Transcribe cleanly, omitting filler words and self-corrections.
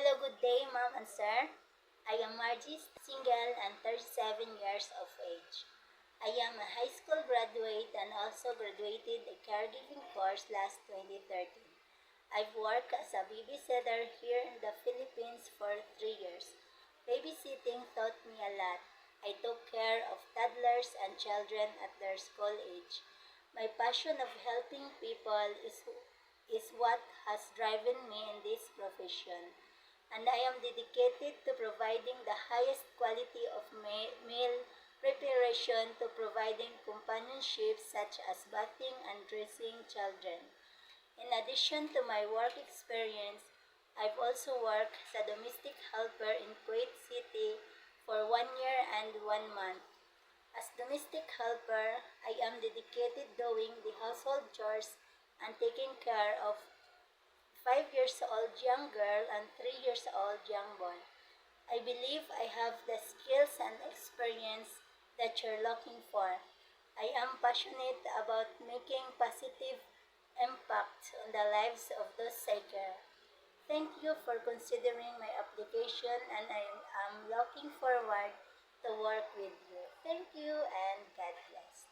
Hello, good day, ma'am and sir. I am Margie, single and 37 years of age. I am a high school graduate and also graduated a caregiving course last 2013. I've worked as a babysitter here in the Philippines for 3 years. Babysitting taught me a lot. I took care of toddlers and children at their school age. My passion of helping people is what has driven me in this profession, and I am dedicated to providing the highest quality of meal preparation, to providing companionship such as bathing and dressing children. In addition to my work experience, I've also worked as a domestic helper in Kuwait City for 1 year and 1 month. As domestic helper, I am dedicated doing the household chores and taking care of 5 years old young girl and 3 years old young boy. I believe I have the skills and experience that you're looking for. I am passionate about making positive impact on the lives of those I care. Thank you for considering my application, and I am looking forward to work with you. Thank you and God bless.